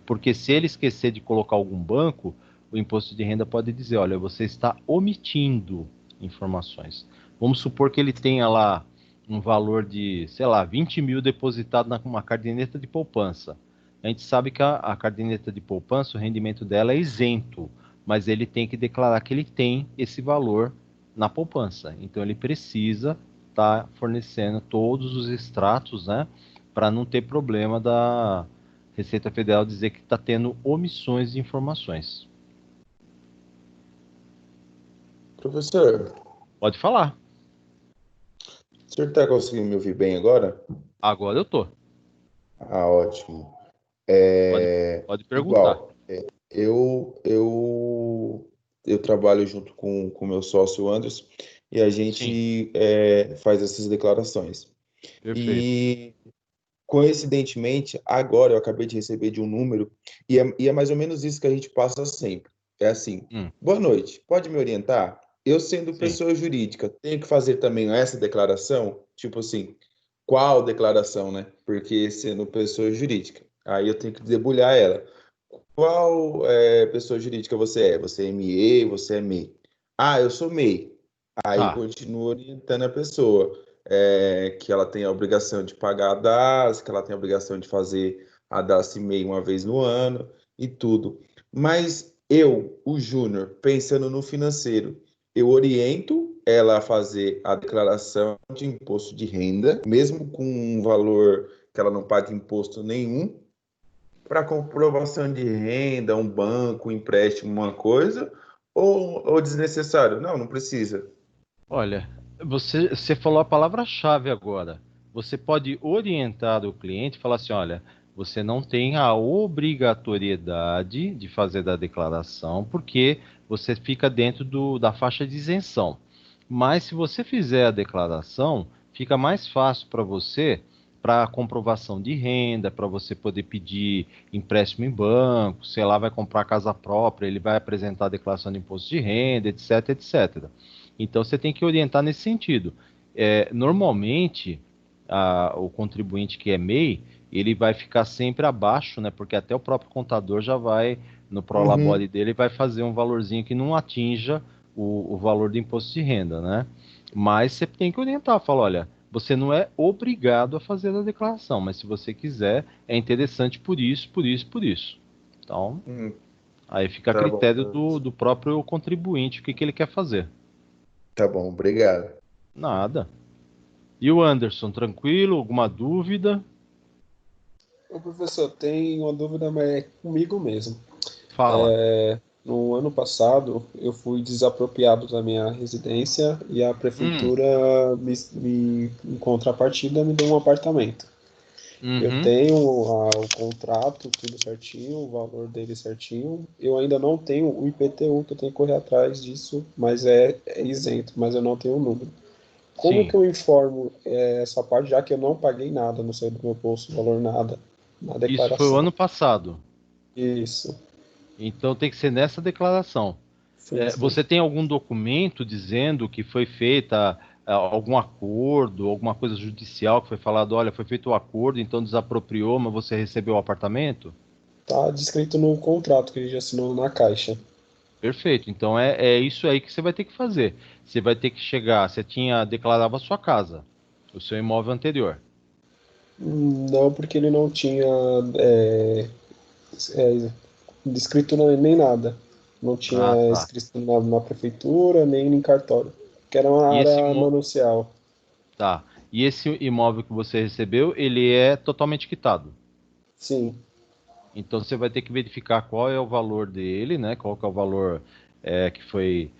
Porque se ele esquecer de colocar algum banco, o imposto de renda pode dizer, olha, você está omitindo informações. Vamos supor que ele tenha lá um valor de, sei lá, 20 mil depositado numa caderneta de poupança. A gente sabe que a caderneta de poupança, o rendimento dela é isento, mas ele tem que declarar que ele tem esse valor na poupança. Então ele precisa estar fornecendo todos os extratos, né, para não ter problema da Receita Federal dizer que está tendo omissões de informações. Professor, Pode falar. o senhor está conseguindo me ouvir bem agora? Agora eu tô. Ah, ótimo. Pode perguntar. Igual, eu trabalho junto com o meu sócio Anderson e a Sim, gente faz essas declarações. perfeito. E coincidentemente, agora eu acabei de receber de um número, e é mais ou menos isso que a gente passa sempre. É assim: boa noite, pode me orientar? Eu, sendo Sim. pessoa jurídica, tenho que fazer também essa declaração? Tipo assim, qual declaração, né? Porque sendo pessoa jurídica, aí eu tenho que debulhar ela. Qual pessoa jurídica você é? Você é ME, você é MEI? Ah, eu sou MEI. Aí Tá. continua orientando a pessoa, que ela tem a obrigação de pagar a DAS, que ela tem a obrigação de fazer a DAS MEI uma vez no ano e tudo. Mas eu, o Júnior, pensando no financeiro, eu oriento ela a fazer a declaração de imposto de renda, mesmo com um valor que ela não paga imposto nenhum, para comprovação de renda, um banco, um empréstimo, uma coisa, ou desnecessário? Não, não precisa. Olha, você falou a palavra-chave agora. Você pode orientar o cliente e falar assim, olha, você não tem a obrigatoriedade de fazer da declaração, porque você fica dentro da faixa de isenção. Mas se você fizer a declaração, fica mais fácil para você, para comprovação de renda, para você poder pedir empréstimo em banco, sei lá, vai comprar casa própria, ele vai apresentar a declaração de imposto de renda, etc, etc. Então você tem que orientar nesse sentido. Normalmente, o contribuinte que é MEI, ele vai ficar sempre abaixo, né? Porque até o próprio contador já vai, no Prolabore Uhum. dele, vai fazer um valorzinho que não atinja o valor do imposto de renda, né? Mas você tem que orientar, falar, olha, você não é obrigado a fazer a declaração, mas se você quiser, é interessante por isso, por isso, por isso. Então, Hum, aí fica a tá bom, critério do próprio contribuinte, o que ele quer fazer. tá bom, obrigado. Nada. E o Anderson, tranquilo? Alguma dúvida? Ô, professor, tem uma dúvida, mas é comigo mesmo. Fala. No ano passado, eu fui desapropriado da minha residência e a Hum, prefeitura, em contrapartida, me deu um apartamento. Eu uhum, tenho o contrato, tudo certinho, o valor dele certinho. Eu ainda não tenho o IPTU, que eu tenho que correr atrás disso, mas é isento, mas eu não tenho o número. Como sim. que eu informo essa parte, já que eu não paguei nada, não saiu do meu bolso, valor nada, na Isso foi o declaração? ano passado. Isso, Então tem que ser nessa declaração. sim, sim. Você tem algum documento dizendo que foi feita algum acordo, alguma coisa judicial que foi falado, olha, foi feito o acordo, então desapropriou, mas você recebeu o apartamento? Tá descrito no contrato que a gente assinou na Caixa. Perfeito. Então é isso aí que você vai ter que fazer. Você vai ter que chegar, você tinha declarado a sua casa, o seu imóvel anterior. Não, porque ele não tinha é, descrito nem nada. Não Ah, tinha tá. escrito na prefeitura, nem em cartório. Que era uma E esse, área manancial. tá. E esse imóvel que você recebeu, ele é totalmente quitado. Sim, Então você vai ter que verificar qual é o valor dele, né? Qual que é o valor que foi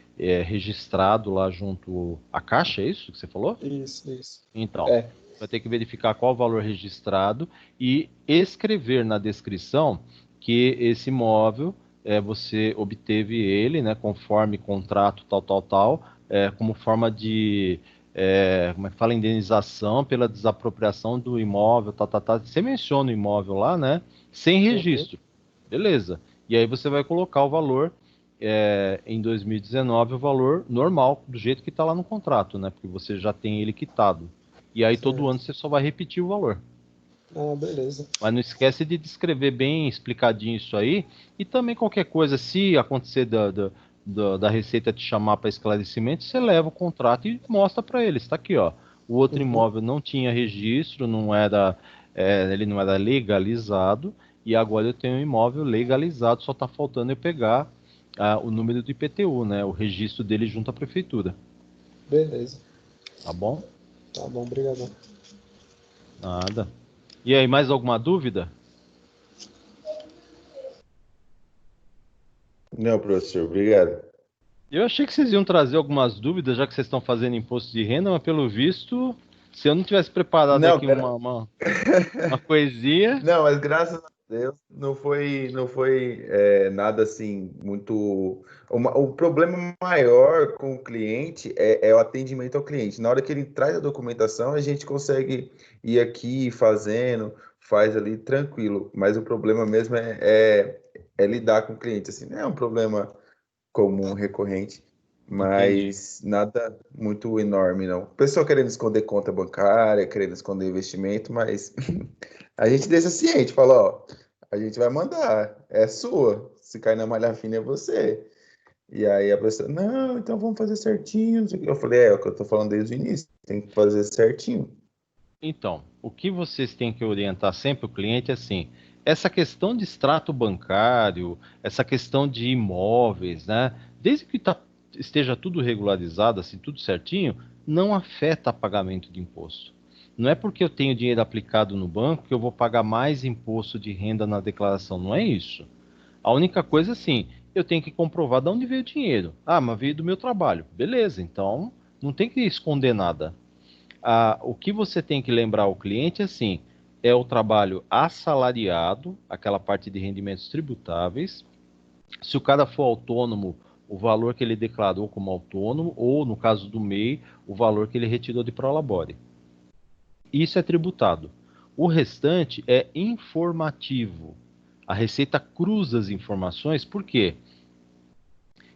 registrado lá junto à Caixa, é isso que você falou? isso, isso. Então, É, vai ter que verificar qual o valor registrado e escrever na descrição que esse imóvel você obteve ele, né? Conforme contrato tal, tal, tal, como forma de como é que fala, indenização pela desapropriação do imóvel, tal, tal, tal. Você menciona o imóvel lá, né? Sem uhum, registro. Beleza. E aí você vai colocar o valor em 2019, o valor normal, do jeito que está lá no contrato, né? Porque você já tem ele quitado. E aí todo ano certo. você só vai repetir o valor. Ah, beleza. Mas não esquece de descrever bem explicadinho isso aí. E também qualquer coisa, se acontecer da Receita te chamar para esclarecimento, você leva o contrato e mostra para eles. Está aqui, ó. O outro Uhum, imóvel não tinha registro, não era, ele não era legalizado. E agora eu tenho um imóvel legalizado, só está faltando eu pegar o número do IPTU, né? O registro dele junto à prefeitura. beleza. Tá bom? Tá bom, obrigado. Nada. E aí, mais alguma dúvida? Não, professor, obrigado. Eu achei que vocês iam trazer algumas dúvidas, já que vocês estão fazendo imposto de renda, mas pelo visto, se eu não tivesse preparado Não, aqui pera. uma coisinha. Não, mas graças a Deus não foi nada assim muito. O problema maior com o cliente é o atendimento ao cliente. Na hora que ele traz a documentação, a gente consegue ir aqui fazendo, faz ali tranquilo. Mas o problema mesmo é lidar com o cliente. Assim, não é um problema comum, recorrente, Entendi. mas nada muito enorme, não. O pessoal querendo esconder conta bancária, querendo esconder investimento, mas a gente deixa ciente, fala, ó, a gente vai mandar, é sua, se cair na malha fina é você. E aí a pessoa, não, então vamos fazer certinho. Não sei o quê. Eu falei, é o que eu tô falando desde o início, tem que fazer certinho. Então, o que vocês têm que orientar sempre o cliente é assim: essa questão de extrato bancário, essa questão de imóveis, né? Desde que esteja tudo regularizado, assim, tudo certinho, não afeta pagamento de imposto. Não é porque eu tenho dinheiro aplicado no banco que eu vou pagar mais imposto de renda na declaração, não é isso. A única coisa, assim, eu tenho que comprovar de onde veio o dinheiro. Ah, mas veio do meu trabalho. Beleza, então não tem que esconder nada. O que você tem que lembrar ao cliente assim, é o trabalho assalariado, aquela parte de rendimentos tributáveis. Se o cara for autônomo, o valor que ele declarou como autônomo, ou no caso do MEI, o valor que ele retirou de Prolabore. Isso é tributado. O restante é informativo. A Receita cruza as informações, por quê?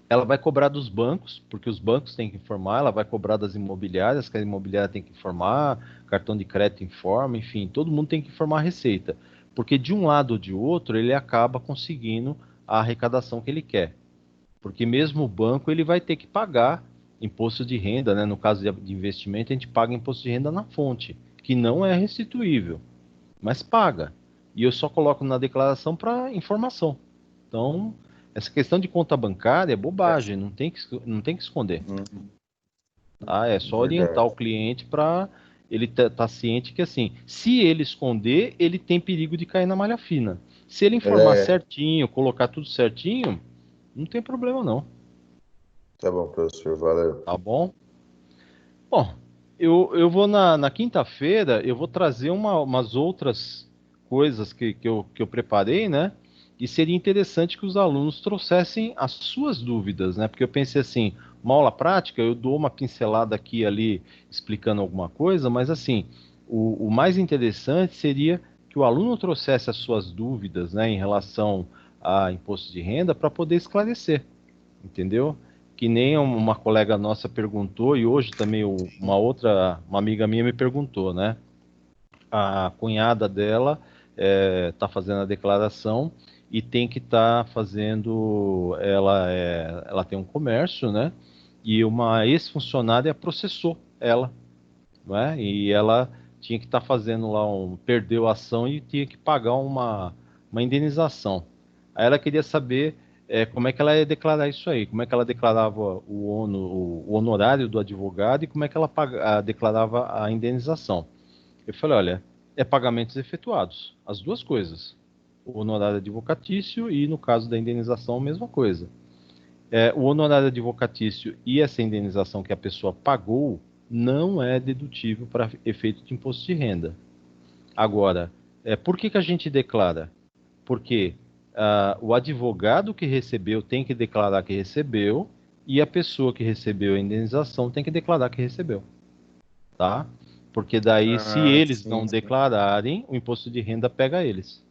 Ela vai cobrar dos bancos, porque os bancos têm que informar, ela vai cobrar das imobiliárias, que a imobiliária tem que informar, cartão de crédito informa, enfim, todo mundo tem que informar a receita. Porque de um lado ou de outro, ele acaba conseguindo a arrecadação que ele quer. Porque mesmo o banco, ele vai ter que pagar imposto de renda, né? No caso de investimento, a gente paga imposto de renda na fonte, que não é restituível, mas paga. E eu só coloco na declaração para informação. Então, essa questão de conta bancária é bobagem, não tem que esconder. Uhum, Tá? É só orientar verdade. o cliente para ele tá ciente que assim, se ele esconder, ele tem perigo de cair na malha fina. Se ele informar É, certinho, colocar tudo certinho, Não tem problema não, Tá bom, professor, valeu. tá bom? Bom, eu vou na quinta-feira, eu vou trazer umas outras coisas que eu preparei, né? E seria interessante que os alunos trouxessem as suas dúvidas, né? Porque eu pensei assim, uma aula prática, eu dou uma pincelada aqui e ali explicando alguma coisa, mas assim, o mais interessante seria que o aluno trouxesse as suas dúvidas, né, em relação a imposto de renda para poder esclarecer, entendeu? Que nem uma colega nossa perguntou, e hoje também uma amiga minha me perguntou, né? A cunhada dela está fazendo a declaração e tem que estar fazendo, ela tem um comércio, né? E uma ex-funcionária processou ela, não é? E ela tinha que estar fazendo lá perdeu a ação e tinha que pagar uma indenização. Aí ela queria saber como é que ela ia declarar isso aí, como é que ela declarava o honorário do advogado e como é que ela declarava a indenização. Eu falei, olha, é pagamentos efetuados, as duas coisas. O honorário advocatício e, no caso da indenização, a mesma coisa. O honorário advocatício e essa indenização que a pessoa pagou não é dedutível para efeito de imposto de renda. Agora, por que a gente declara? Porque o advogado que recebeu tem que declarar que recebeu e a pessoa que recebeu a indenização tem que declarar que recebeu, tá? Porque daí, se Ah, eles sim, não sim. declararem, o imposto de renda pega eles.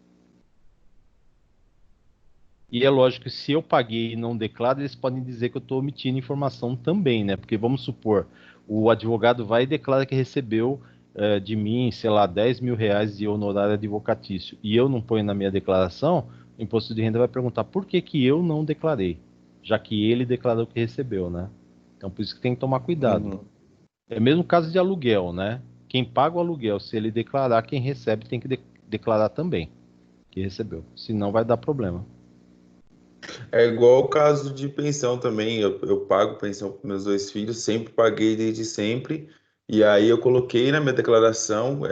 E é lógico que se eu paguei e não declaro, eles podem dizer que eu estou omitindo informação também, né? Porque vamos supor, o advogado vai e declara que recebeu de mim, sei lá, R$ 10.000 de honorário advocatício, e eu não ponho na minha declaração, o imposto de renda vai perguntar por que que eu não declarei, já que ele declarou que recebeu, né? Então por isso que tem que tomar cuidado. Uhum. É o mesmo caso de aluguel, né? Quem paga o aluguel, se ele declarar, quem recebe tem que declarar também que recebeu, senão vai dar problema. É igual o caso de pensão também. Eu pago pensão para meus dois filhos, sempre paguei desde sempre. E aí eu coloquei na minha declaração,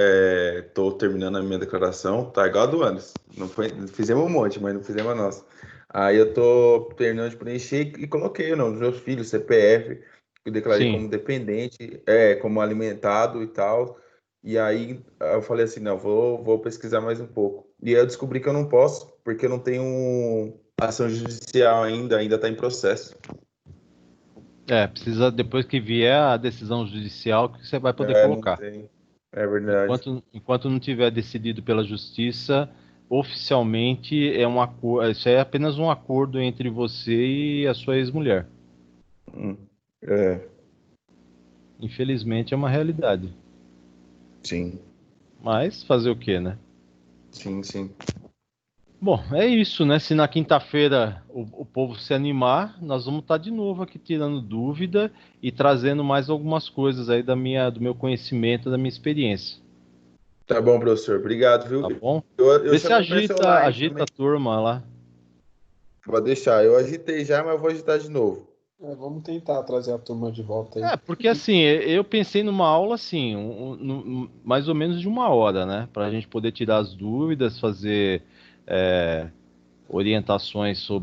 tô terminando a minha declaração, tá igual a do Anderson. Não foi, fizemos um monte, mas não fizemos a nossa. Aí eu tô terminando de preencher e coloquei o nome dos meus filhos, CPF, eu declarei Sim. como dependente, como alimentado e tal. E aí eu falei assim, não, vou pesquisar mais um pouco. E aí eu descobri que eu não posso, porque eu não tenho ação judicial ainda está em processo. Precisa, depois que vier a decisão judicial, que você vai poder Não colocar. tem. É verdade. Enquanto não tiver decidido pela justiça, oficialmente isso é apenas um acordo entre você e a sua ex-mulher. Hum. É, Infelizmente é uma realidade. sim, Mas fazer o quê, né? sim, sim. Bom, é isso, né? Se na quinta-feira o povo se animar, nós vamos estar de novo aqui tirando dúvida e trazendo mais algumas coisas aí do meu conhecimento, da minha experiência. Tá bom, professor. Obrigado, viu? Tá bom? Eu Vê se chamei para esse agita, online agita a também. turma lá. Vou deixar. Eu agitei já, mas eu vou agitar de novo. Vamos tentar trazer a turma de volta aí. Porque assim, eu pensei numa aula assim, mais ou menos de 1 hora, né? Para a gente poder tirar as dúvidas, fazer orientações sobre